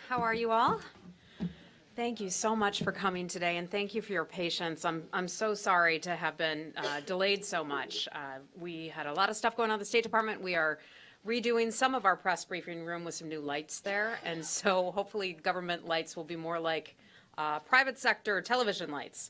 How are you all? Thank you so much for coming today, and thank you for your patience. I'm so sorry to have been delayed so much. We had a lot of stuff going on at the State Department. We are redoing some of our press briefing room with some new lights there, and so hopefully government lights will be more like private sector television lights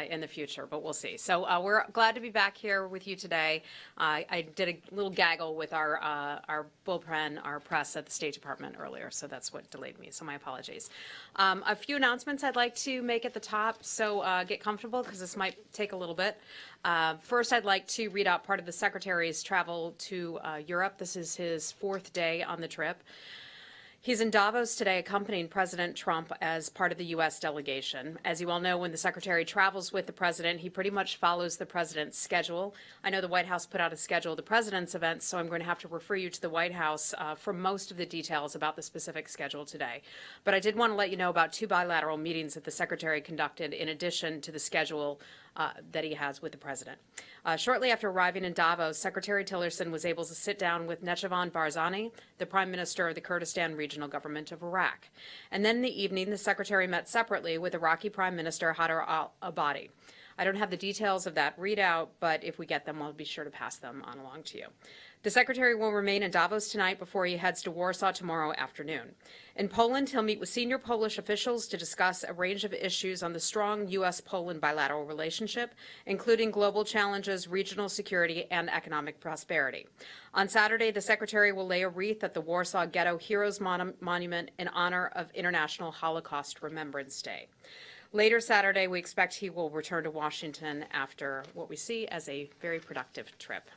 in the future, but we'll see. So we're glad to be back here with you today. I did a little gaggle with our bullpen, our press at the State Department earlier, so that's what delayed me, so my apologies. A few announcements I'd like to make at the top, so get comfortable because this might take a little bit. First, I'd like to read out part of the Secretary's travel to Europe. This is his 4th day on the trip. He's in Davos today accompanying President Trump as part of the U.S. delegation. As you all know, when the Secretary travels with the President, he pretty much follows the President's schedule. I know the White House put out a schedule of the President's events, so I'm going to have to refer you to the White House for most of the details about the specific schedule today. But I did want to let you know about 2 bilateral meetings that the Secretary conducted in addition to the schedule that he has with the President. Shortly after arriving in Davos, Secretary Tillerson was able to sit down with Nechavand Barzani, the Prime Minister of the Kurdistan Regional Government of Iraq. And then in the evening, the Secretary met separately with Iraqi Prime Minister Haider al-Abadi. I don't have the details of that readout, but if we get them, I'll be sure to pass them on along to you. The Secretary will remain in Davos tonight before he heads to Warsaw tomorrow afternoon. In Poland, he'll meet with senior Polish officials to discuss a range of issues on the strong U.S.-Poland bilateral relationship, including global challenges, regional security, and economic prosperity. On Saturday, the Secretary will lay a wreath at the Warsaw Ghetto Heroes Monument in honor of International Holocaust Remembrance Day. Later Saturday, we expect he will return to Washington after what we see as a very productive trip.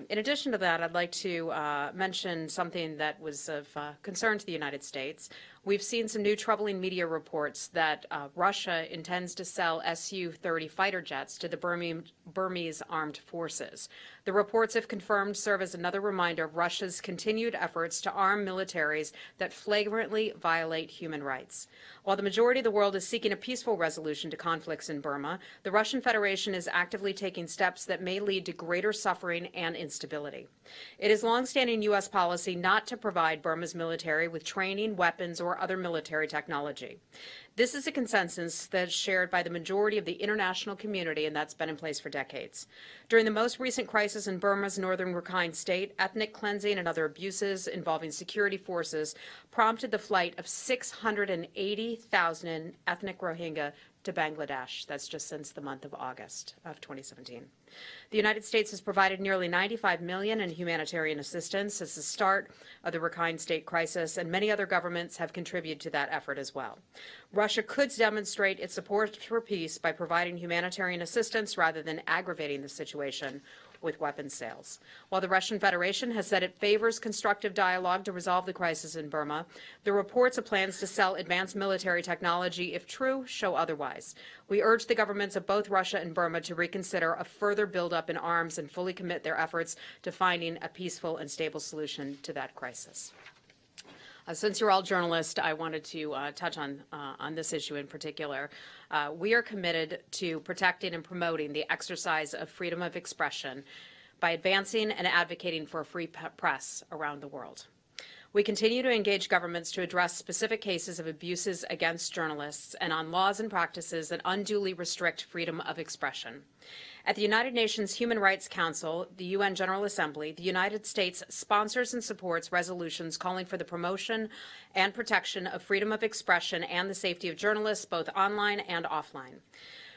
In addition to that, I'd like to mention something that was of concern to the United States. We've seen some new troubling media reports that Russia intends to sell Su-30 fighter jets to the Burmese armed forces. The reports, if confirmed, serve as another reminder of Russia's continued efforts to arm militaries that flagrantly violate human rights. While the majority of the world is seeking a peaceful resolution to conflicts in Burma, the Russian Federation is actively taking steps that may lead to greater suffering and instability. It is longstanding U.S. policy not to provide Burma's military with training, weapons, or other military technology. This is a consensus that is shared by the majority of the international community, and that's been in place for decades. During the most recent crisis in Burma's northern Rakhine state, ethnic cleansing and other abuses involving security forces prompted the flight of 680,000 ethnic Rohingya to Bangladesh. That's just since the month of August of 2017. The United States has provided nearly $95 million in humanitarian assistance since the start of the Rakhine state crisis, and many other governments have contributed to that effort as well. Russia could demonstrate its support for peace by providing humanitarian assistance rather than aggravating the situation with weapons sales. While the Russian Federation has said it favors constructive dialogue to resolve the crisis in Burma, the reports of plans to sell advanced military technology, if true, show otherwise. We urge the governments of both Russia and Burma to reconsider a further buildup in arms and fully commit their efforts to finding a peaceful and stable solution to that crisis. Since you're all journalists, I wanted to touch on this issue in particular. We are committed to protecting and promoting the exercise of freedom of expression by advancing and advocating for a free press around the world. We continue to engage governments to address specific cases of abuses against journalists and on laws and practices that unduly restrict freedom of expression. At the United Nations Human Rights Council, the UN General Assembly, the United States sponsors and supports resolutions calling for the promotion and protection of freedom of expression and the safety of journalists, both online and offline.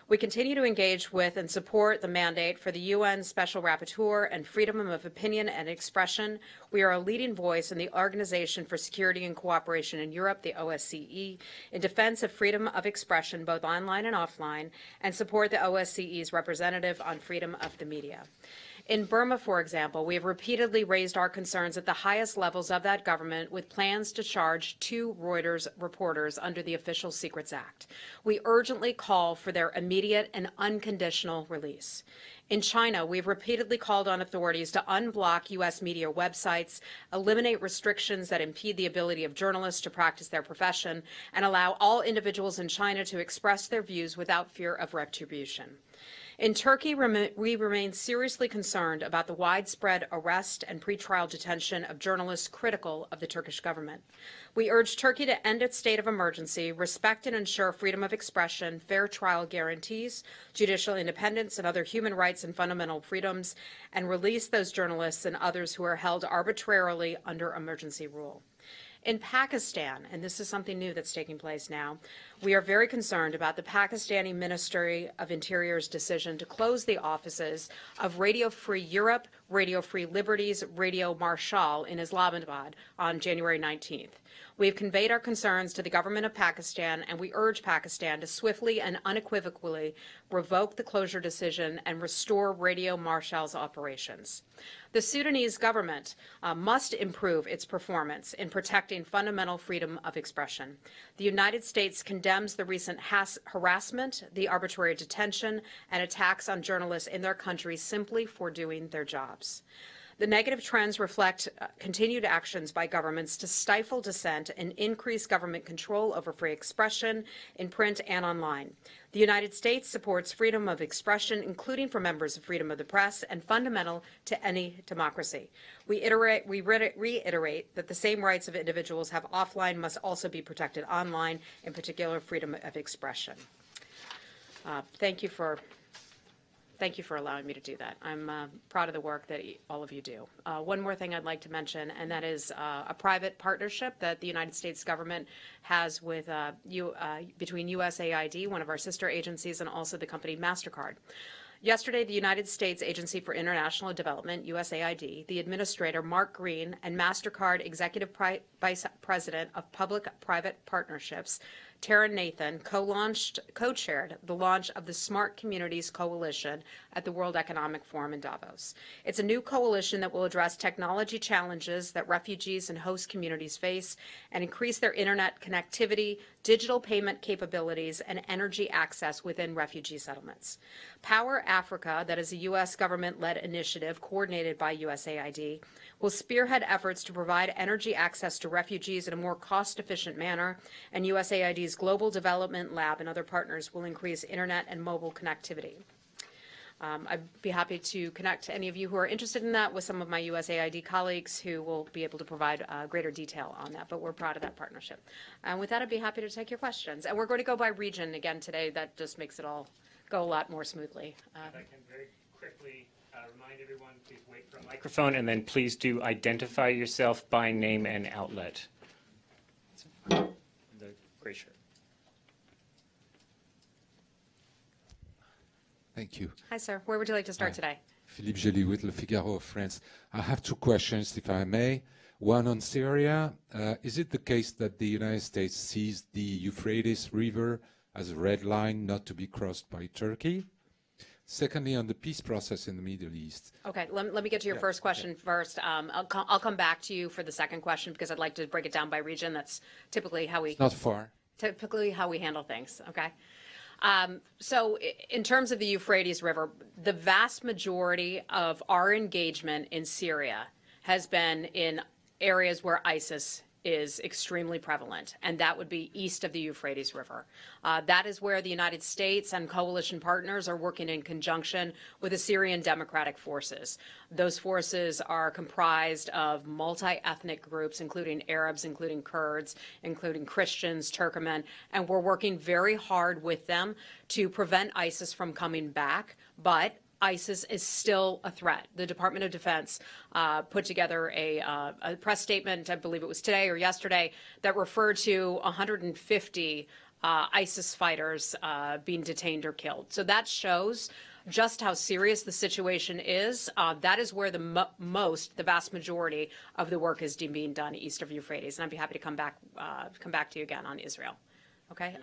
We continue to engage with and support the mandate for the UN Special Rapporteur and freedom of opinion and expression. We are a leading voice in the Organization for Security and Cooperation in Europe, the OSCE, in defense of freedom of expression, both online and offline, and support the OSCE's representative on freedom of the media. In Burma, for example, we have repeatedly raised our concerns at the highest levels of that government with plans to charge 2 Reuters reporters under the Official Secrets Act. We urgently call for their immediate and unconditional release. In China, we've repeatedly called on authorities to unblock U.S. media websites, eliminate restrictions that impede the ability of journalists to practice their profession, and allow all individuals in China to express their views without fear of retribution. In Turkey, we remain seriously concerned about the widespread arrest and pretrial detention of journalists critical of the Turkish government. We urge Turkey to end its state of emergency, respect and ensure freedom of expression, fair trial guarantees, judicial independence, and other human rights and fundamental freedoms, and release those journalists and others who are held arbitrarily under emergency rule. In Pakistan, and this is something new that's taking place now, we are very concerned about the Pakistani Ministry of Interior's decision to close the offices of Radio Free Europe, Radio Free Liberties, Radio Marshal in Islamabad on January 19th. We have conveyed our concerns to the government of Pakistan, and we urge Pakistan to swiftly and unequivocally revoke the closure decision and restore Radio Marshal's operations. The Sudanese government must improve its performance in protecting fundamental freedom of expression. The United States condemns the recent harassment, the arbitrary detention, and attacks on journalists in their country simply for doing their jobs. The negative trends reflect continued actions by governments to stifle dissent and increase government control over free expression in print and online. The United States supports freedom of expression, including for members of freedom of the press, and fundamental to any democracy. We reiterate that the same rights of individuals have offline must also be protected online, in particular freedom of expression. Thank you for allowing me to do that. I'm proud of the work that all of you do. One more thing I'd like to mention, and that is a private partnership that the United States government has with between USAID, one of our sister agencies, and also the company MasterCard. Yesterday, the United States Agency for International Development, USAID, the administrator, Mark Green, and MasterCard Executive Vice President of Public-Private Partnerships, Tara Nathan, co-chaired the launch of the Smart Communities Coalition at the World Economic Forum in Davos. It's a new coalition that will address technology challenges that refugees and host communities face and increase their internet connectivity, digital payment capabilities, and energy access within refugee settlements. Power Africa, that is a U.S. government-led initiative coordinated by USAID, will spearhead efforts to provide energy access to refugees in a more cost-efficient manner, and USAID's Global Development Lab and other partners will increase internet and mobile connectivity. I'd be happy to connect any of you who are interested in that with some of my USAID colleagues who will be able to provide greater detail on that, but we're proud of that partnership. And with that, I'd be happy to take your questions. And we're going to go by region again today. That just makes it all go a lot more smoothly. If I can very quickly remind everyone, please wait for a microphone, and then please do identify yourself by name and outlet. The gray shirt. Thank you. Hi, sir. Where would you like to start today? Philippe Gély with Le Figaro of France. I have two questions, if I may. One on Syria. Is it the case that the United States sees the Euphrates River as a red line not to be crossed by Turkey? Secondly, on the peace process in the Middle East. Okay, let me get to your first question first. I'll come back to you for the second question because I'd like to break it down by region. That's typically how we... It's not far. Typically how we handle things, okay? So in terms of the Euphrates River, the vast majority of our engagement in Syria has been in areas where ISIS is extremely prevalent, and that would be east of the Euphrates River. That is where the United States and coalition partners are working in conjunction with the Syrian Democratic Forces. Those forces are comprised of multi-ethnic groups, including Arabs, including Kurds, including Christians, Turkmen, and we're working very hard with them to prevent ISIS from coming back, but ISIS is still a threat. The Department of Defense put together a press statement, I believe it was today or yesterday, that referred to 150 ISIS fighters being detained or killed. So that shows just how serious the situation is. That is where the vast majority of the work is being done east of Euphrates. And I'd be happy to come back to you again on Israel. Okay.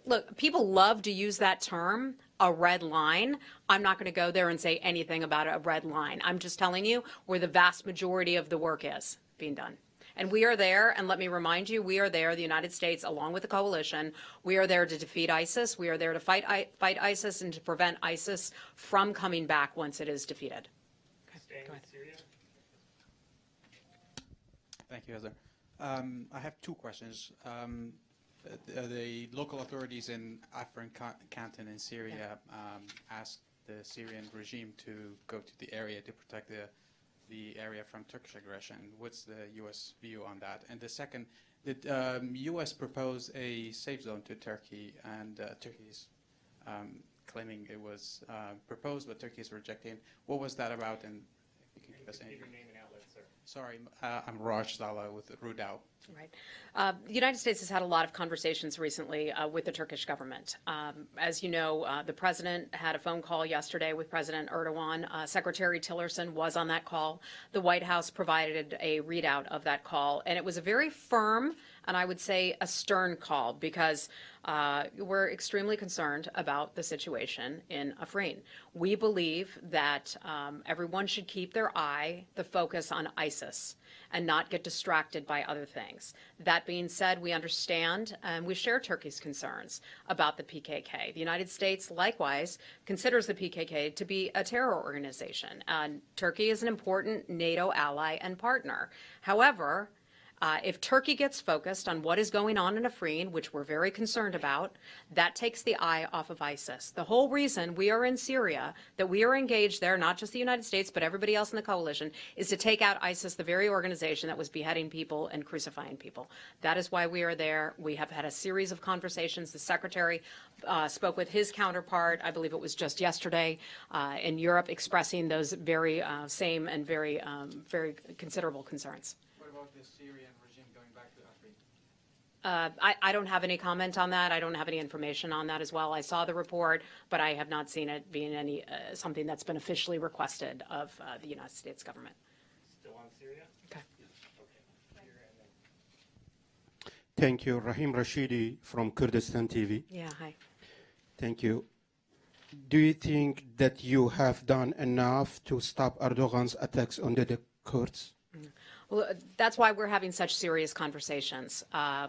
Look, people love to use that term, a red line. I'm not going to go there and say anything about a red line. I'm just telling you where the vast majority of the work is being done. And we are there, and let me remind you, we are there, the United States, along with the coalition. We are there to defeat ISIS. We are there to fight ISIS and to prevent ISIS from coming back once it is defeated. Okay, go ahead. Thank you, Heather. I have two questions. the local authorities in Afrin Canton in Syria asked the Syrian regime to go to the area to protect the area from Turkish aggression. What's the U.S. view on that? And the second, did U.S. propose a safe zone to Turkey, and Turkey is claiming it was proposed, but Turkey is rejecting. What was that about? And if you can give us any. Your name and outlet, sir. Sorry, I'm Raj Zala with Rudao. Right. The United States has had a lot of conversations recently with the Turkish government. As you know, the president had a phone call yesterday with President Erdogan. Secretary Tillerson was on that call. The White House provided a readout of that call, and it was a very firm and I would say a stern call because we're extremely concerned about the situation in Afrin. We believe that everyone should keep their the focus on ISIS and not get distracted by other things. That being said, we understand and we share Turkey's concerns about the PKK. The United States, likewise, considers the PKK to be a terror organization. Turkey is an important NATO ally and partner. However, if Turkey gets focused on what is going on in Afrin, which we're very concerned about, that takes the eye off of ISIS. The whole reason we are in Syria, that we are engaged there, not just the United States, but everybody else in the coalition, is to take out ISIS, the very organization that was beheading people and crucifying people. That is why we are there. We have had a series of conversations. The Secretary spoke with his counterpart, I believe it was just yesterday, in Europe, expressing those very same and very considerable concerns. What about the Syrian regime going back to Afrin? I don't have any comment on that. I don't have any information on that as well. I saw the report, but I have not seen it being any something that's been officially requested of the United States government. Still on Syria? Okay. Thank you. Rahim Rashidi from Kurdistan TV. Yeah, hi. Thank you. Do you think that you have done enough to stop Erdogan's attacks on the Kurds? Well, that's why we're having such serious conversations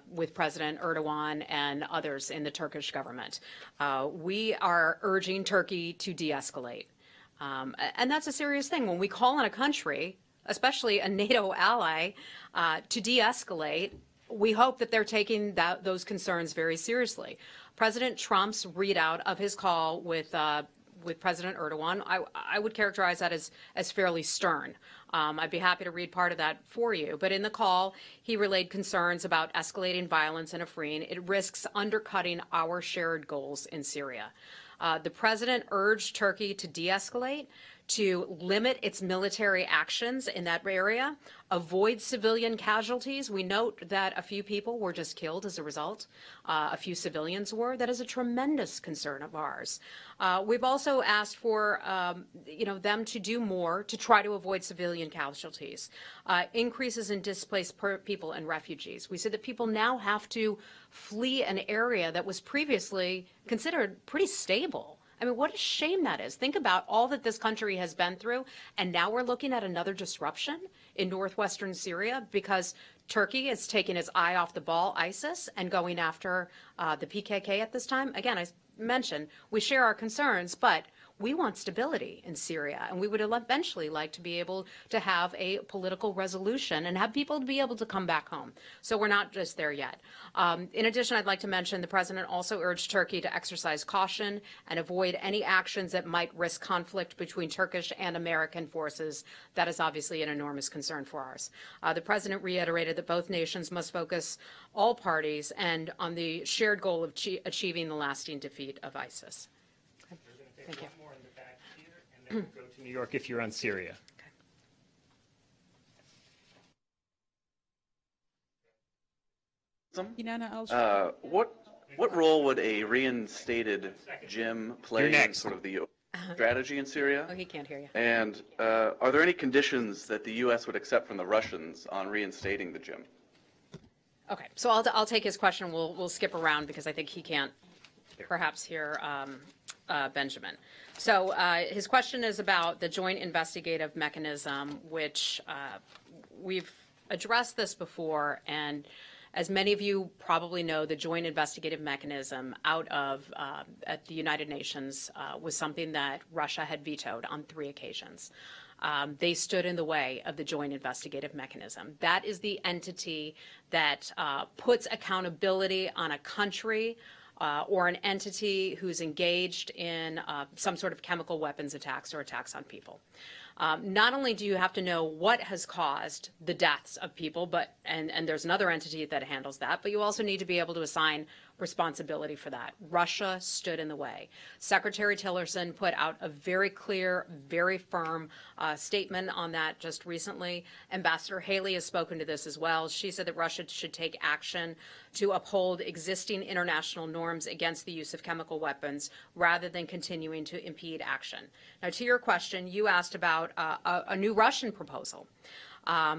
with President Erdogan and others in the Turkish government. We are urging Turkey to de-escalate. And that's a serious thing. When we call on a country, especially a NATO ally, to de-escalate, we hope that they're taking those concerns very seriously. President Trump's readout of his call with President Erdogan, I would characterize that as fairly stern. I'd be happy to read part of that for you. But in the call, he relayed concerns about escalating violence in Afrin. It risks undercutting our shared goals in Syria. The president urged Turkey to de-escalate, to limit its military actions in that area, avoid civilian casualties. We note that a few people were just killed as a result. A few civilians were. That is a tremendous concern of ours. We've also asked for them to do more to try to avoid civilian casualties. Increases in displaced people and refugees. We said that people now have to flee an area that was previously considered pretty stable. I mean, what a shame that is. Think about all that this country has been through, and now we're looking at another disruption in northwestern Syria because Turkey is taking its eye off the ball, ISIS, and going after the PKK at this time. Again, I mentioned we share our concerns, but we want stability in Syria, and we would eventually like to be able to have a political resolution and have people be able to come back home. So we're not just there yet. In addition, I'd like to mention the president also urged Turkey to exercise caution and avoid any actions that might risk conflict between Turkish and American forces. That is obviously an enormous concern for ours. The president reiterated that both nations must focus all parties and on the shared goal of achieving the lasting defeat of ISIS. Thank you. Go to New York if you're on Syria. What role would a reinstated Jim play in sort of the strategy in Syria? Oh, he can't hear you. And are there any conditions that the U.S. would accept from the Russians on reinstating the Jim? Okay, so I'll take his question. We'll skip around because I think he can't perhaps hear Benjamin. So his question is about the Joint Investigative Mechanism, which we've addressed this before, and as many of you probably know, the Joint Investigative Mechanism out of at the United Nations was something that Russia had vetoed on 3 occasions. they stood in the way of the Joint Investigative Mechanism. That is the entity that puts accountability on a country or an entity who's engaged in some sort of chemical weapons attacks or attacks on people. Not only do you have to know what has caused the deaths of people, and there's another entity that handles that, but you also need to be able to assign responsibility for that. Russia stood in the way. Secretary Tillerson put out a very clear, very firm statement on that just recently. Ambassador Haley has spoken to this as well. She said that Russia should take action to uphold existing international norms against the use of chemical weapons rather than continuing to impede action. Now, to your question, you asked about a new Russian proposal.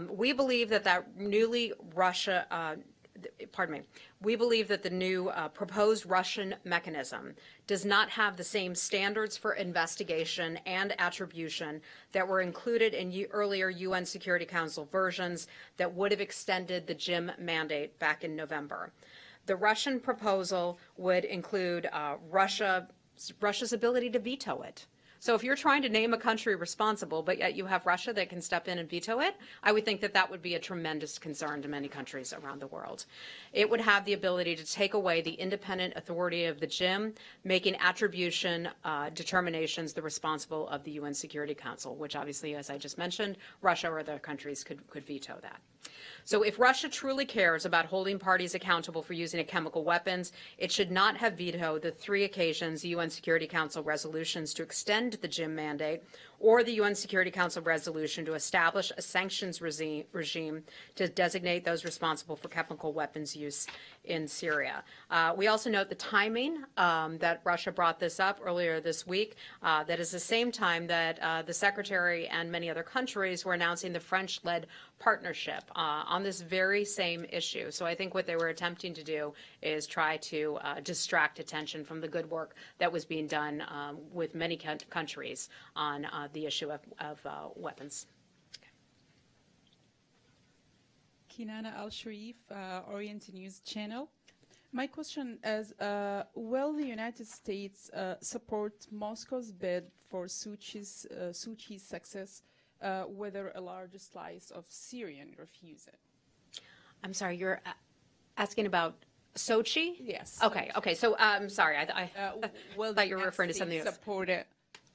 We believe that we believe that the new proposed Russian mechanism does not have the same standards for investigation and attribution that were included in earlier UN Security Council versions that would have extended the JIM mandate back in November. The Russian proposal would include Russia's ability to veto it. So if you're trying to name a country responsible, but yet you have Russia that can step in and veto it, I would think that that would be a tremendous concern to many countries around the world. It would have the ability to take away the independent authority of the JIM, making attribution determinations the responsible of the UN Security Council, which obviously, as I just mentioned, Russia or other countries could veto that. So if Russia truly cares about holding parties accountable for using chemical weapons, it should not have vetoed the 3 occasions UN Security Council resolutions to extend the JIM mandate or the UN Security Council resolution to establish a sanctions regime to designate those responsible for chemical weapons use in Syria. We also note the timing that Russia brought this up earlier this week. That is the same time that the Secretary and many other countries were announcing the French-led partnership on this very same issue. So I think what they were attempting to do is try to distract attention from the good work that was being done with many countries on the issue of weapons. Kinana Al-Sharif, Orient News Channel. My question is, will the United States support Moscow's bid for Sochi's success, whether a large slice of Syrian refuse it? I'm sorry, you're asking about Sochi? Yes. Okay. So I'm sorry, I thought you were referring to something else. Support it?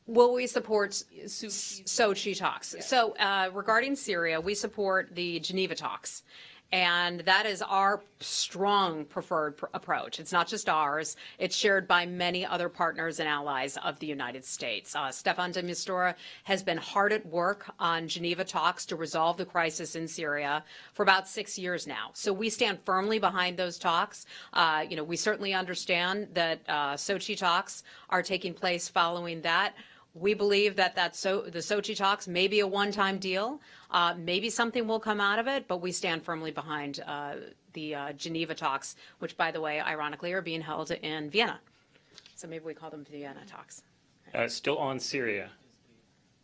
Will we support Sochi talks? Yeah. So regarding Syria, we support the Geneva talks. And that is our strong preferred approach. It's not just ours. It's shared by many other partners and allies of the United States. Staffan de Mistura has been hard at work on Geneva talks to resolve the crisis in Syria for about 6 years now. So we stand firmly behind those talks. We certainly understand that Sochi talks are taking place following that. We believe that the Sochi talks may be a one-time deal. Maybe something will come out of it, but we stand firmly behind the Geneva talks, which, by the way, ironically, are being held in Vienna. So maybe we call them Vienna talks. Still on Syria.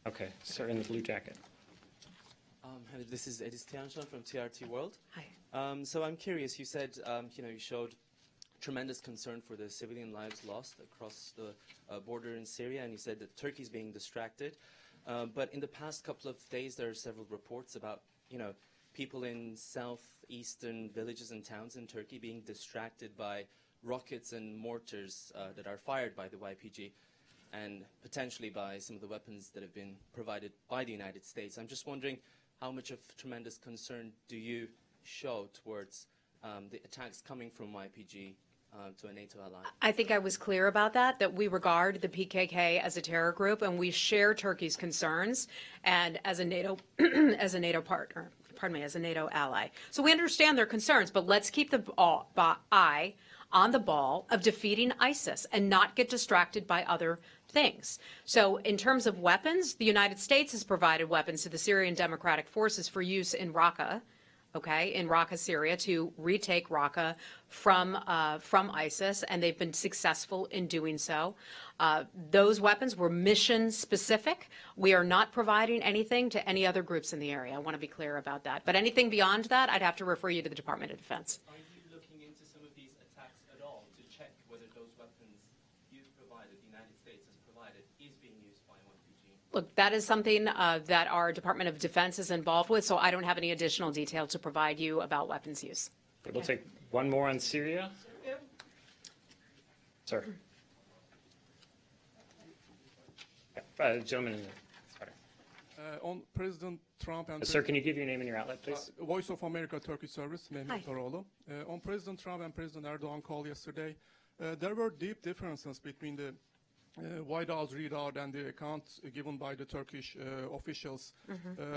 Okay, sir in the blue jacket. Hello, this is Edis Tianshan from TRT World. Hi. So I'm curious, you said, you showed tremendous concern for the civilian lives lost across the border in Syria, and you said that Turkey's being distracted. But in the past couple of days, there are several reports about, people in southeastern villages and towns in Turkey being distracted by rockets and mortars that are fired by the YPG and potentially by some of the weapons that have been provided by the United States. I'm just wondering how much of tremendous concern do you show towards the attacks coming from YPG to a NATO ally? I think I was clear about that we regard the PKK as a terror group, and we share Turkey's concerns, and as a NATO partner, as a NATO ally. So we understand their concerns, but let's keep the eye on the ball of defeating ISIS and not get distracted by other things. So in terms of weapons, the United States has provided weapons to the Syrian Democratic Forces for use in Raqqa, in Raqqa, Syria, to retake Raqqa from ISIS, and they've been successful in doing so. Those weapons were mission-specific. We are not providing anything to any other groups in the area. I want to be clear about that. But anything beyond that, I'd have to refer you to the Department of Defense. Are you looking into some of these attacks at all to check whether those weapons you've provided, the United States has provided, is being used by YPG? Look, that is something that our Department of Defense is involved with, so I don't have any additional detail to provide you about weapons use. We'll take one more on Syria. Sir. Gentleman, sorry. On President Trump and Sir, can you give your name and your outlet, please? Voice of America Turkish Service, Hi. Mehmet Toroğlu. On President Trump and President Erdogan call yesterday, there were deep differences between the White House readout and the accounts given by the Turkish officials.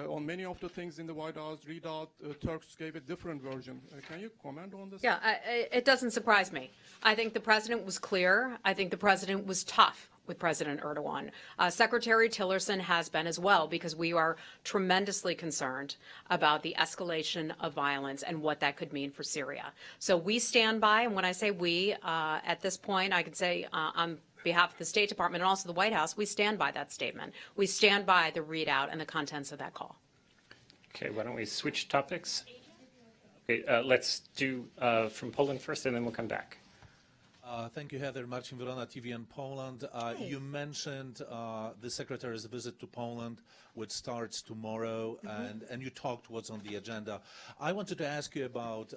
On many of the things in the White House readout, Turks gave a different version. Can you comment on this? Yeah, it doesn't surprise me. I think the president was clear. I think the president was tough with President Erdogan. Secretary Tillerson has been as well, because we are tremendously concerned about the escalation of violence and what that could mean for Syria. So we stand by, and when I say we, at this point, I can say on behalf of the State Department and also the White House, we stand by that statement. We stand by the readout and the contents of that call. Okay, why don't we switch topics? Okay, let's do from Poland first, and then we'll come back. Thank you, Heather. Marcin Wrona, TVN Poland. You mentioned the Secretary's visit to Poland, which starts tomorrow, and you talked what's on the agenda. I wanted to ask you about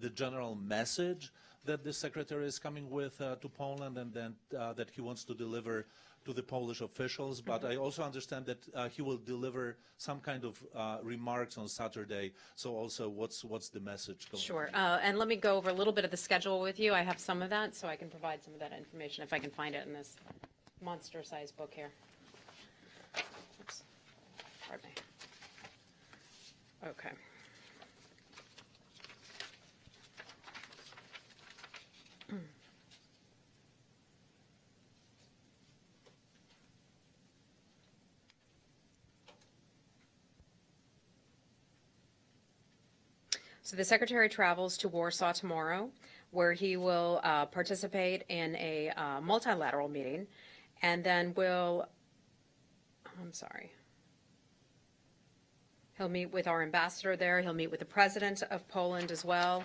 the general message that the Secretary is coming with to Poland, and then that he wants to deliver to the Polish officials. But I also understand that he will deliver some kind of remarks on Saturday. So also, what's the message going? Sure. And let me go over a little bit of the schedule with you. I have some of that, so I can provide some of that information if I can find it in this monster-sized book here. Oops. Pardon me. Okay. So the Secretary travels to Warsaw tomorrow, where he will participate in a multilateral meeting, and then he'll meet with our ambassador there. He'll meet with the President of Poland as well,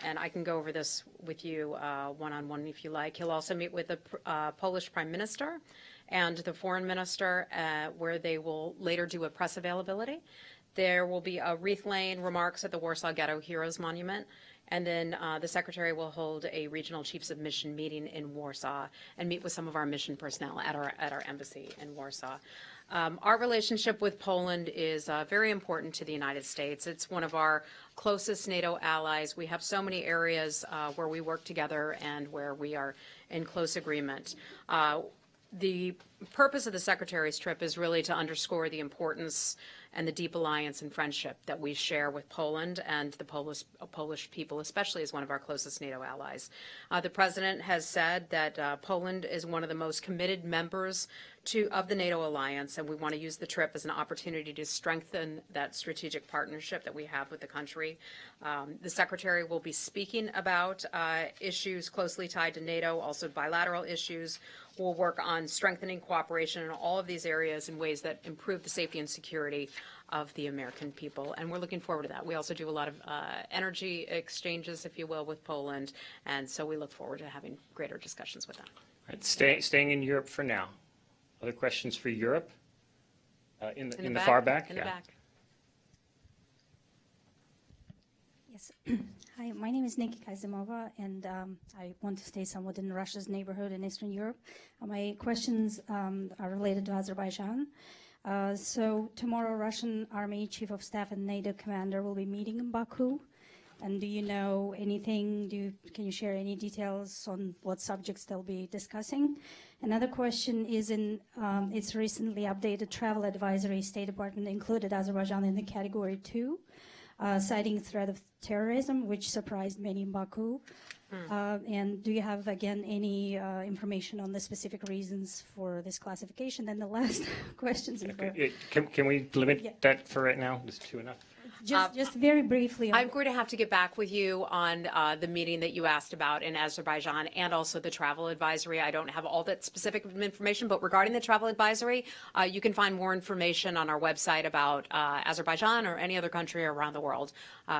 and I can go over this with you one-on-one if you like. He'll also meet with the Polish Prime Minister and the Foreign Minister, where they will later do a press availability. There will be a wreath-laying remarks at the Warsaw Ghetto Heroes Monument, and then the Secretary will hold a regional chiefs of mission meeting in Warsaw and meet with some of our mission personnel at our embassy in Warsaw. Our relationship with Poland is very important to the United States. It's one of our closest NATO allies. We have so many areas where we work together and where we are in close agreement. The purpose of the Secretary's trip is really to underscore the importance and the deep alliance and friendship that we share with Poland and the Polish people, especially as one of our closest NATO allies. The President has said that Poland is one of the most committed members of the NATO alliance, and we want to use the trip as an opportunity to strengthen that strategic partnership that we have with the country. The Secretary will be speaking about issues closely tied to NATO, also bilateral issues. We'll work on strengthening cooperation in all of these areas in ways that improve the safety and security of the American people, and we're looking forward to that. We also do a lot of energy exchanges, if you will, with Poland, and so we look forward to having greater discussions with them. All right, staying in Europe for now. Other questions for Europe? In the far back? In the back. Yes. Hi, my name is Nikki Kazimova, and I want to stay somewhat in Russia's neighborhood in Eastern Europe. My questions are related to Azerbaijan. So tomorrow, Russian Army Chief of Staff and NATO commander will be meeting in Baku. And do you know anything? Can you share any details on what subjects they'll be discussing? Another question is in its recently updated travel advisory, State Department included Azerbaijan in the Category 2, citing threat of terrorism, which surprised many in Baku. And do you have, again, any information on the specific reasons for this classification? Then the last question is Can we limit that for right now? Is 2 enough? Just very briefly. I'm going to have to get back with you on the meeting that you asked about in Azerbaijan and also the travel advisory. I don't have all that specific information, but regarding the travel advisory, you can find more information on our website about Azerbaijan or any other country around the world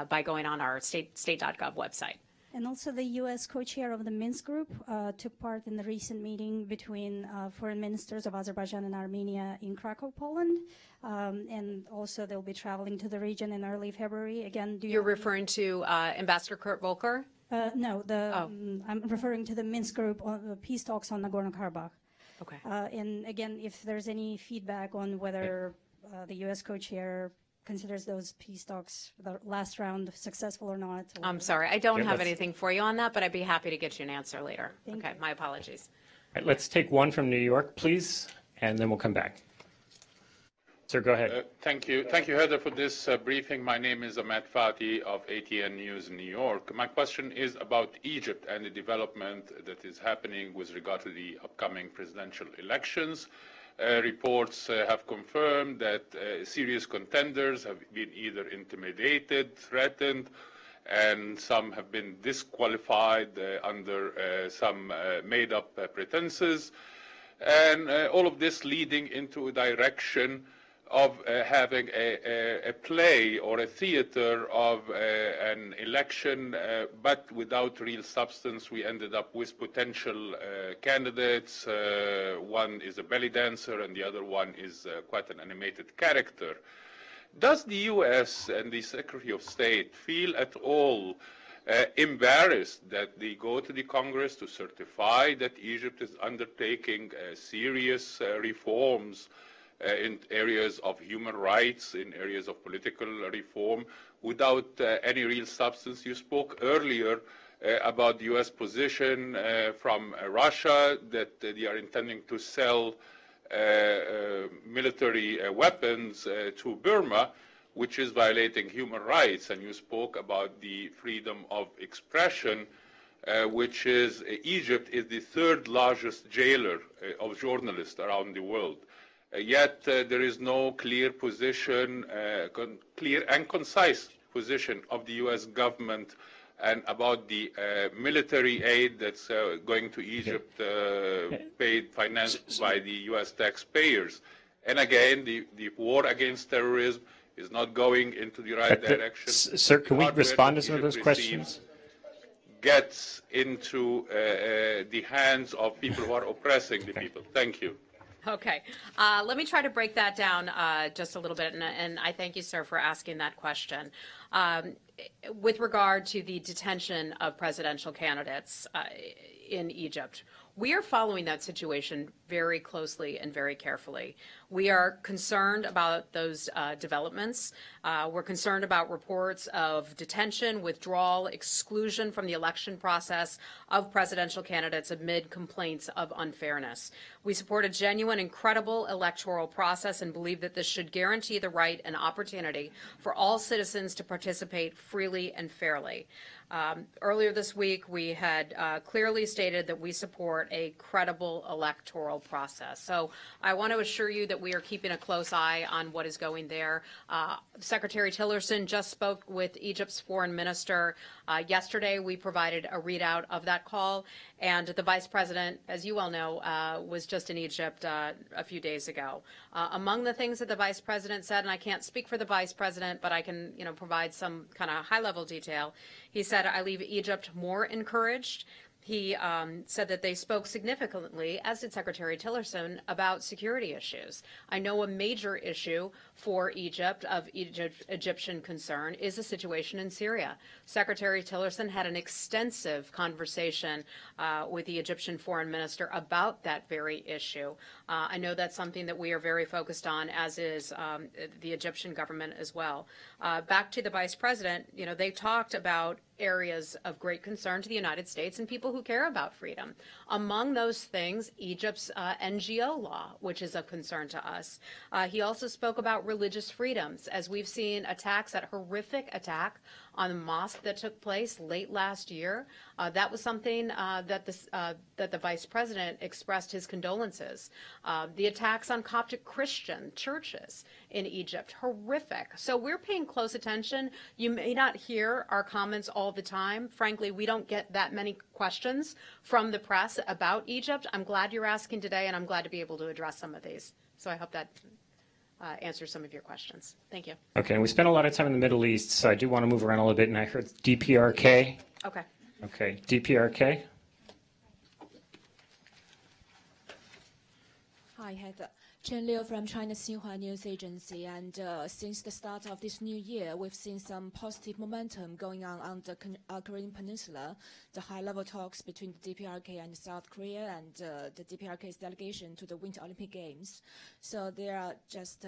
by going on our state.gov website. And also the U.S. co-chair of the Minsk group took part in the recent meeting between foreign ministers of Azerbaijan and Armenia in Krakow, Poland. And also they'll be traveling to the region in early February. Again, You're referring to Ambassador Kurt Volker? No, I'm referring to the Minsk group on peace talks on Nagorno-Karabakh. Okay. And again, if there's any feedback on whether the U.S. co-chair considers those peace talks, the last round, successful or not. Or I'm sorry, I don't have anything for you on that, but I'd be happy to get you an answer later. Thank Okay, you. my apologies. All right, let's take one from New York, please, and then we'll come back. Sir, go ahead. Thank you. Thank you, Heather, for this briefing. My name is Ahmed Fati of ATN News New York. My question is about Egypt and the development that is happening with regard to the upcoming presidential elections. Reports have confirmed that serious contenders have been either intimidated, threatened, and some have been disqualified under some made-up pretenses. And all of this leading into a direction of having a play or a theater of an election, but without real substance. We ended up with potential candidates. One is a belly dancer, and the other one is quite an animated character. Does the U.S. and the Secretary of State feel at all embarrassed that they go to the Congress to certify that Egypt is undertaking serious reforms in areas of human rights, in areas of political reform, without any real substance? You spoke earlier about the U.S. position from Russia that they are intending to sell military weapons to Burma, which is violating human rights. And you spoke about the freedom of expression, which is Egypt is the third largest jailer of journalists around the world. Yet there is no clear position, clear and concise position of the U.S. government and about the military aid that's going to Egypt, paid, financed by the U.S. taxpayers. And again, the war against terrorism is not going into the right direction. Sir, can we respond to some of those questions? Gets into the hands of people who are oppressing the people. Thank you. Okay, let me try to break that down just a little bit, and I thank you, sir, for asking that question. With regard to the detention of presidential candidates in Egypt, we are following that situation very closely and very carefully. We are concerned about those developments. We're concerned about reports of detention, withdrawal, exclusion from the election process of presidential candidates amid complaints of unfairness. We support a genuine and credible electoral process and believe that this should guarantee the right and opportunity for all citizens to participate freely and fairly. Earlier this week, we had clearly stated that we support a credible electoral process. So I want to assure you that we are keeping a close eye on what is going there. Secretary Tillerson just spoke with Egypt's foreign minister. Yesterday, we provided a readout of that call, and the vice president, as you well know, was just in Egypt a few days ago. Among the things that the vice president said, and I can't speak for the vice president, but I can, provide some kind of high-level detail. He said, "I leave Egypt more encouraged." He said that they spoke significantly, as did Secretary Tillerson, about security issues. I know a major issue for Egypt, of Egyptian concern, is the situation in Syria. Secretary Tillerson had an extensive conversation with the Egyptian foreign minister about that very issue. I know that's something that we are very focused on, as is the Egyptian government as well. Back to the vice president, they talked about areas of great concern to the United States and people who care about freedom. Among those things, Egypt's NGO law, which is of concern to us. He also spoke about religious freedoms, as we've seen attacks, that horrific attack on the mosque that took place late last year. That was something that the vice president expressed his condolences. The attacks on Coptic Christian churches in Egypt, horrific. So we're paying close attention. You may not hear our comments all the time. Frankly, we don't get that many questions from the press about Egypt. I'm glad you're asking today, and I'm glad to be able to address some of these. So I hope that answer some of your questions. Thank you. Okay, and we spent a lot of time in the Middle East, so I do want to move around a little bit, and I heard DPRK. Okay. Okay, DPRK? Hi, Heather. Chen Liu from China Xinhua News Agency. And since the start of this new year, we've seen some positive momentum going on the Korean Peninsula. The high-level talks between the DPRK and South Korea, and the DPRK's delegation to the Winter Olympic Games. So they are just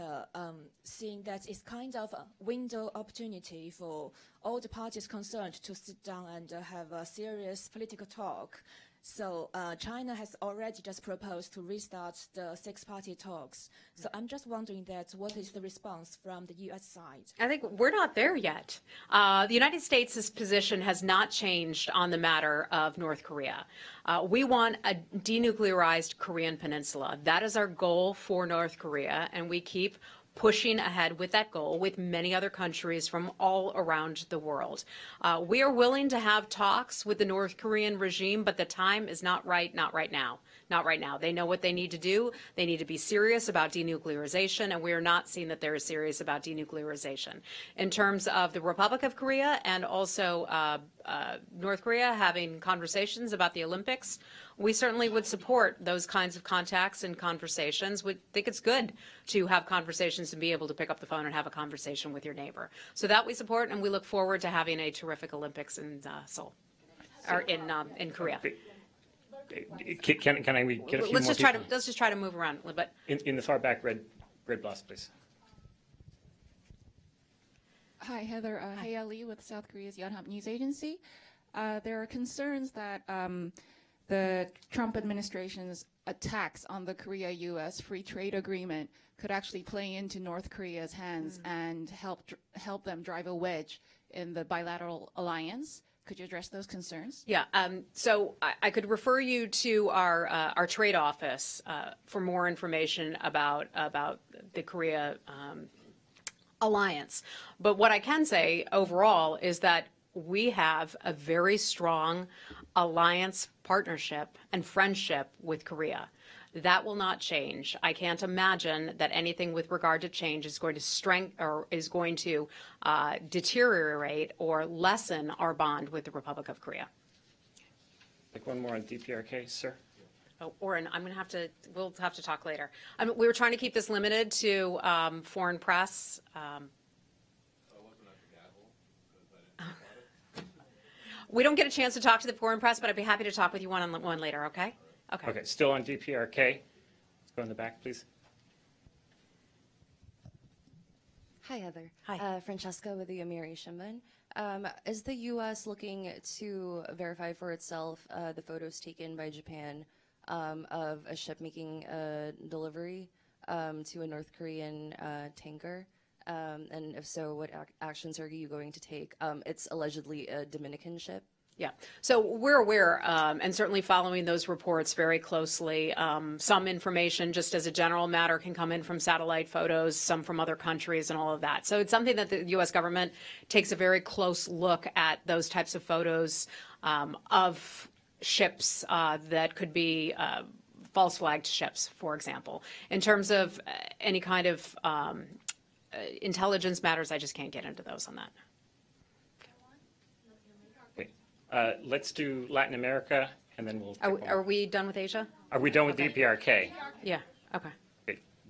seeing that it's kind of a window opportunity for all the parties concerned to sit down and have a serious political talk. So China has already just proposed to restart the six-party talks. So I'm just wondering that what is the response from the U.S. side? I think we're not there yet. The United States' position has not changed on the matter of North Korea. We want a denuclearized Korean peninsula. That is our goal for North Korea, and we keep pushing ahead with that goal with many other countries from all around the world. We are willing to have talks with the North Korean regime, but the time is not right now. Not right now. They know what they need to do. They need to be serious about denuclearization, and we are not seeing that they're serious about denuclearization. In terms of the Republic of Korea and also North Korea having conversations about the Olympics, we certainly would support those kinds of contacts and conversations. We think it's good to have conversations and be able to pick up the phone and have a conversation with your neighbor. So that we support, and we look forward to having a terrific Olympics in Seoul, or in Korea. Can I get a few let's more just people? let's just try to move around a little bit. In the far back, red blouse, please. Hi, Heather. Haya Lee with South Korea's Yonhap News Agency. There are concerns that the Trump administration's attacks on the Korea-U.S. free trade agreement could actually play into North Korea's hands and help them drive a wedge in the bilateral alliance. Could you address those concerns? Yeah, so I could refer you to our trade office for more information about the Korea alliance. But what I can say overall is that we have a very strong alliance partnership and friendship with Korea. That will not change. I can't imagine that anything with regard to change is going to deteriorate or lessen our bond with the Republic of Korea. Like one more on DPRK, sir. Oh, Oren, we'll have to talk later. We were trying to keep this limited to foreign press. We don't get a chance to talk to the foreign press, but I'd be happy to talk with you one-on-one later, okay? Okay. Okay, still on DPRK. Let's go in the back, please. Hi, Heather. Hi. Francesca with the Amiri Shimbun. Is the U.S. looking to verify for itself the photos taken by Japan of a ship making a delivery to a North Korean tanker? And if so, what actions are you going to take? It's allegedly a Dominican ship. Yeah, so we're aware and certainly following those reports very closely. Some information, just as a general matter, can come in from satellite photos, some from other countries and all of that. So it's something that the U.S. government takes a very close look at, those types of photos of ships that could be false flagged ships, for example. In terms of any kind of intelligence matters, I just can't get into those on that. Let's do Latin America, and then we'll... Are we done with Asia? Are we done with DPRK? Yeah, okay.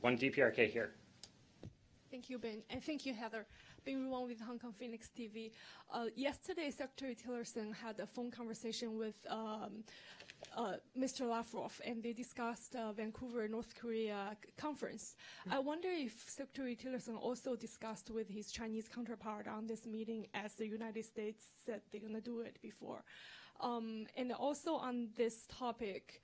One DPRK here. Thank you, Ben, and thank you, Heather. Ben Ruan with Hong Kong Phoenix TV. Yesterday, Secretary Tillerson had a phone conversation with Mr. Lavrov, and they discussed Vancouver, North Korea conference. I wonder if Secretary Tillerson also discussed with his Chinese counterpart on this meeting, as the United States said they're going to do it before. And also on this topic,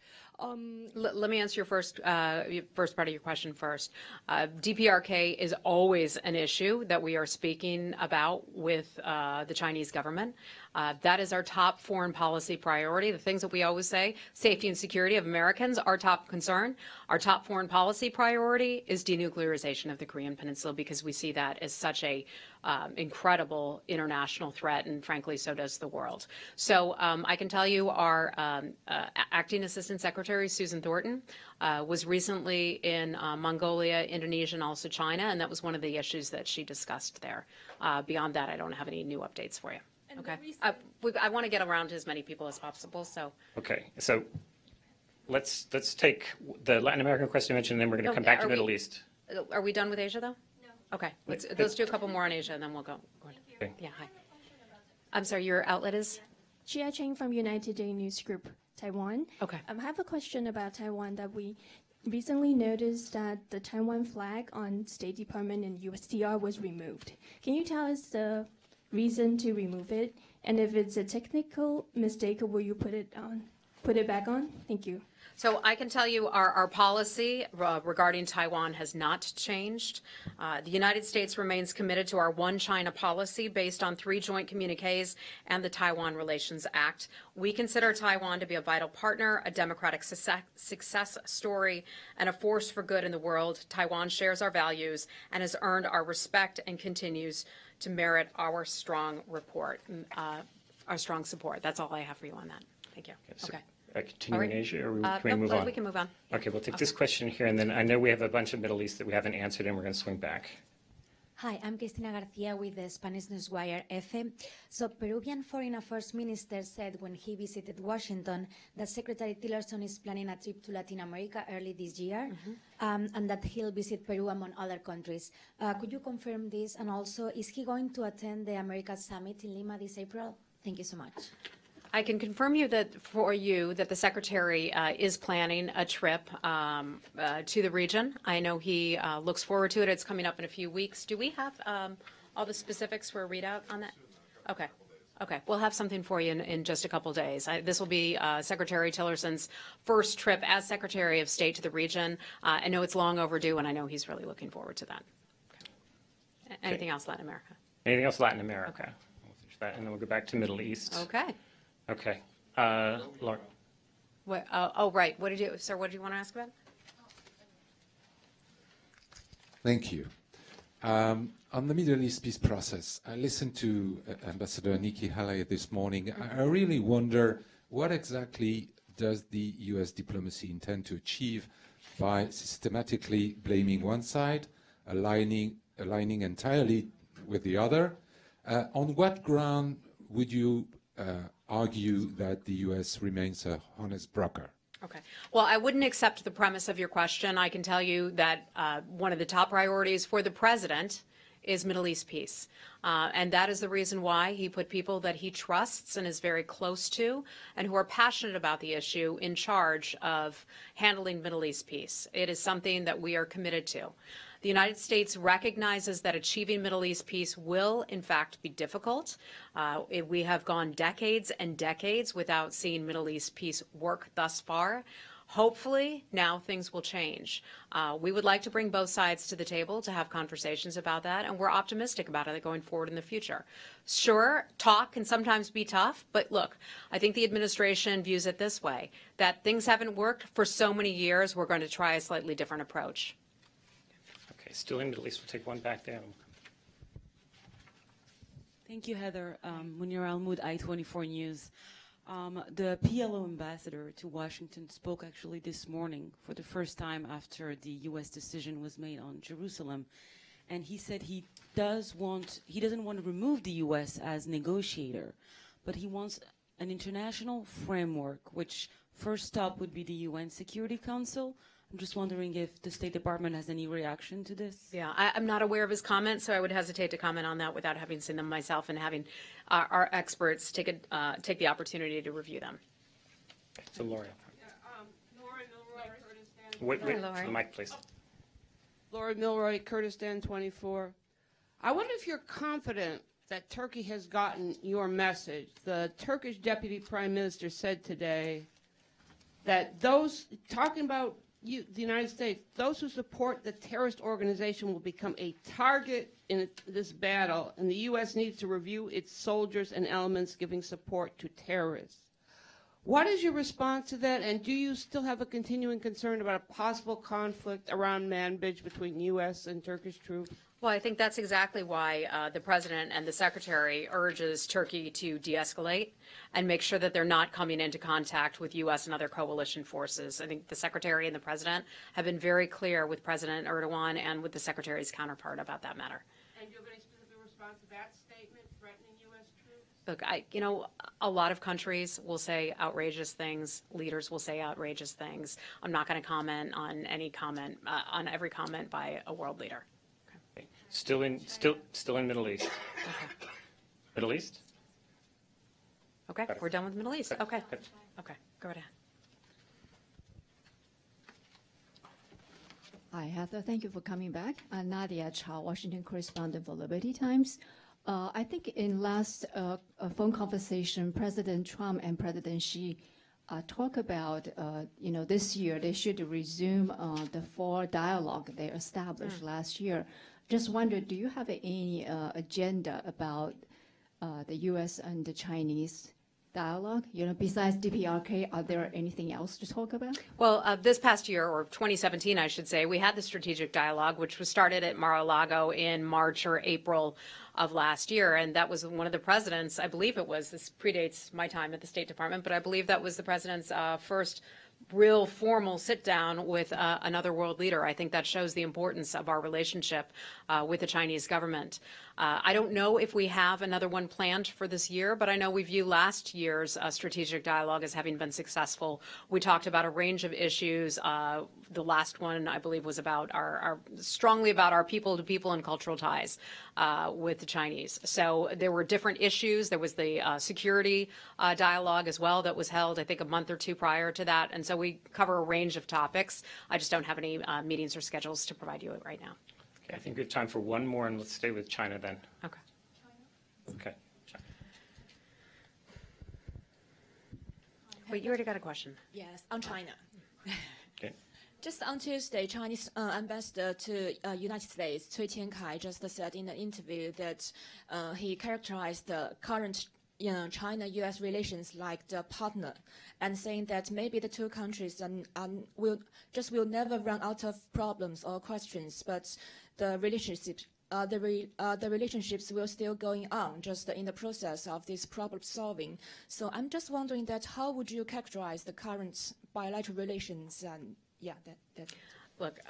let me answer your first part of your question first. DPRK is always an issue that we are speaking about with the Chinese government. That is our top foreign policy priority. The things that we always say, safety and security of Americans, our top concern. Our top foreign policy priority is denuclearization of the Korean Peninsula, because we see that as such a incredible international threat, and frankly, so does the world. So I can tell you our Acting Assistant Secretary, Susan Thornton, was recently in Mongolia, Indonesia, and also China, and that was one of the issues that she discussed there. Beyond that, I don't have any new updates for you. And Okay. the reason I want to get around to as many people as possible, so. Okay, so let's take the Latin American question you mentioned, and then we're going to come back to Middle East. Are we done with Asia, though? No. Okay, let's do a couple more on Asia, and then we'll go. Okay. Yeah, hi. I'm sorry, your outlet is? Chia Cheng from United Day News Group, Taiwan. Okay. I have a question about Taiwan that we recently noticed that the Taiwan flag on State Department and USTR was removed. Can you tell us the reason to remove it? And if it's a technical mistake, will you put it back on? Thank you. So I can tell you our policy regarding Taiwan has not changed. The United States remains committed to our One China policy based on 3 joint communiques and the Taiwan Relations Act. We consider Taiwan to be a vital partner, a democratic success story, and a force for good in the world. Taiwan shares our values and has earned our respect and continues to merit our strong support. That's all I have for you on that. Thank you. Okay. Continue in Asia, or can we move on? We can move on. Okay, we'll take this question here, and then I know we have a bunch of Middle East that we haven't answered, and we're going to swing back. Hi, I'm Cristina Garcia with the Spanish Newswire EFE. So Peruvian Foreign Affairs Minister said when he visited Washington that Secretary Tillerson is planning a trip to Latin America early this year, and that he'll visit Peru among other countries. Could you confirm this? And also, is he going to attend the Americas Summit in Lima this April? Thank you so much. I can confirm for you that the Secretary is planning a trip to the region. I know he looks forward to it. It's coming up in a few weeks. Do we have all the specifics for a readout on that? Okay. Okay. We'll have something for you in just a couple days. This will be Secretary Tillerson's first trip as Secretary of State to the region. I know it's long overdue, and I know he's really looking forward to that. Okay. Anything else Latin America? Anything else Latin America? Okay. We'll finish that, and then we'll go back to Middle East. Okay. Okay. Laura. What, right. What did you want to ask about? Thank you. On the Middle East peace process, I listened to Ambassador Nikki Haley this morning. I really wonder what exactly does the U.S. diplomacy intend to achieve by systematically blaming one side, aligning entirely with the other? On what ground would you argue that the U.S. remains a honest broker? Okay. Well, I wouldn't accept the premise of your question. I can tell you that one of the top priorities for the president is Middle East peace. And that is the reason why he put people that he trusts and is very close to and who are passionate about the issue in charge of handling Middle East peace. It is something that we are committed to. The United States recognizes that achieving Middle East peace will, in fact, be difficult. We have gone decades and decades without seeing Middle East peace work thus far. Hopefully, now things will change. We would like to bring both sides to the table to have conversations about that, and we're optimistic about it going forward in the future. Sure, talk can sometimes be tough, but look, I think the administration views it this way, that things haven't worked for so many years, we're going to try a slightly different approach. Okay, still in Middle East. We'll take one back there. Thank you, Heather. Munir Almoud, I-24 News. The PLO ambassador to Washington spoke actually this morning for the first time after the U.S. decision was made on Jerusalem. And he said he doesn't want to remove the U.S. as negotiator, but he wants an international framework, which first stop would be the UN Security Council. I'm just wondering if the State Department has any reaction to this. Yeah, I'm not aware of his comments, so I would hesitate to comment on that without having seen them myself and having our experts take the opportunity to review them. So, Laura. Wait, for the mic, please. Laura Milroy, Kurdistan 24. I wonder if you're confident that Turkey has gotten your message. The Turkish Deputy Prime Minister said today that those, talking about the United States, those who support the terrorist organization will become a target in this battle, and the U.S. needs to review its soldiers and elements giving support to terrorists. What is your response to that, and do you still have a continuing concern about a possible conflict around Manbij between U.S. and Turkish troops? Well, I think that's exactly why the President and the Secretary urges Turkey to de-escalate and make sure that they're not coming into contact with U.S. and other coalition forces. I think the Secretary and the President have been very clear with President Erdogan and with the Secretary's counterpart about that matter. And do you have any specific response to that statement, threatening U.S. troops? Look, a lot of countries will say outrageous things. Leaders will say outrageous things. I'm not going to comment on every comment by a world leader. Okay. Still in Middle East. Okay. Middle East? Okay, we're done with Middle East. Okay. Okay, go right ahead. Hi, Heather. Thank you for coming back. Nadia Chow, Washington correspondent for Liberty Times. I think in last phone conversation, President Trump and President Xi talk about, this year they should resume the 4 dialogue they established last year. Just wonder, do you have any agenda about the U.S. and the Chinese dialogue? Besides DPRK, are there anything else to talk about? Well, this past year, or 2017, I should say, we had the strategic dialogue, which was started at Mar-a-Lago in March or April of last year. And that was one of the president's, I believe it was, this predates my time at the State Department, but I believe that was the president's first real formal sit down with another world leader. I think that shows the importance of our relationship with the Chinese government. I don't know if we have another one planned for this year, but I know we view last year's strategic dialogue as having been successful. We talked about a range of issues. The last one, I believe, was about strongly about our people-to-people and cultural ties with the Chinese. So there were different issues. There was the security dialogue as well that was held, I think, a month or two prior to that. And so we cover a range of topics. I just don't have any meetings or schedules to provide you right now. Okay, I think we have time for one more, and let's stay with China then. Okay. Okay. China. Wait, you already got a question. Yes, on China. Okay. Just on Tuesday, Chinese ambassador to United States, Cui Tiankai, just said in an interview that he characterized the current China-U.S. relations like the partner, and saying that maybe the two countries will never run out of problems or questions, but the relationships will still going on, just in the process of this problem solving. So I'm just wondering that how would you characterize the current bilateral relations? And that's Look,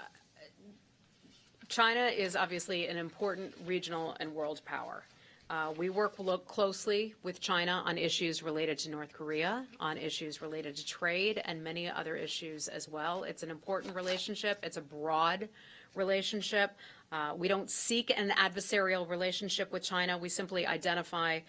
China is obviously an important regional and world power. We work closely with China on issues related to North Korea, on issues related to trade, and many other issues as well. It's an important relationship. It's a broad relationship. We don't seek an adversarial relationship with China. We simply identify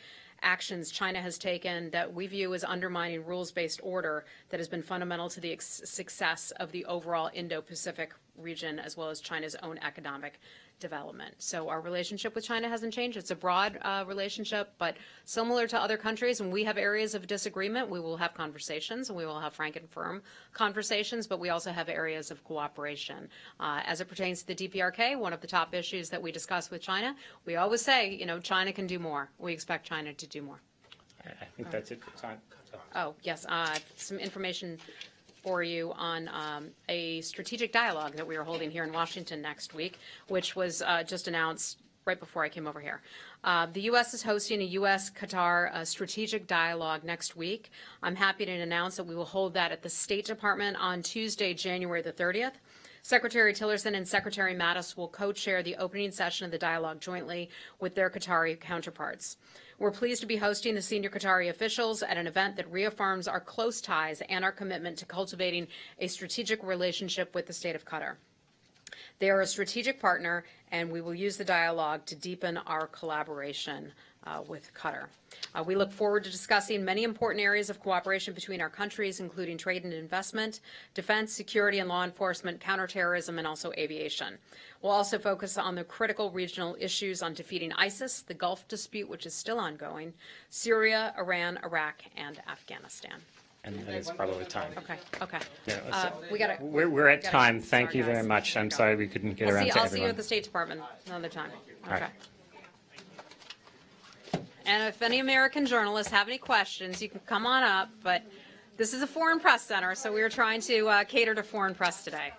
actions China has taken that we view as undermining rules-based order that has been fundamental to the success of the overall Indo-Pacific region, as well as China's own economic development. So our relationship with China hasn't changed. It's a broad relationship, but similar to other countries, when we have areas of disagreement, we will have conversations, and we will have frank and firm conversations, but we also have areas of cooperation. As it pertains to the DPRK, one of the top issues that we discuss with China, we always say, China can do more. We expect China to do more. I think that's it for time. Oh, yes, some information for you on a strategic dialogue that we are holding here in Washington next week, which was just announced right before I came over here. The U.S. is hosting a U.S.-Qatar strategic dialogue next week. I'm happy to announce that we will hold that at the State Department on Tuesday, January the 30th. Secretary Tillerson and Secretary Mattis will co-chair the opening session of the dialogue jointly with their Qatari counterparts. We're pleased to be hosting the senior Qatari officials at an event that reaffirms our close ties and our commitment to cultivating a strategic relationship with the state of Qatar. They are a strategic partner, and we will use the dialogue to deepen our collaboration with Qatar. We look forward to discussing many important areas of cooperation between our countries, including trade and investment, defense, security and law enforcement, counterterrorism, and also aviation. We'll also focus on the critical regional issues on defeating ISIS, the Gulf dispute, which is still ongoing, Syria, Iran, Iraq, and Afghanistan. And that is probably time. Okay. Yeah, We're at time. Thank you very much. I'm sorry we couldn't get around to everyone. I'll see you at the State Department another time. All right. And if any American journalists have any questions, you can come on up. But this is a foreign press center, so we are trying to cater to foreign press today.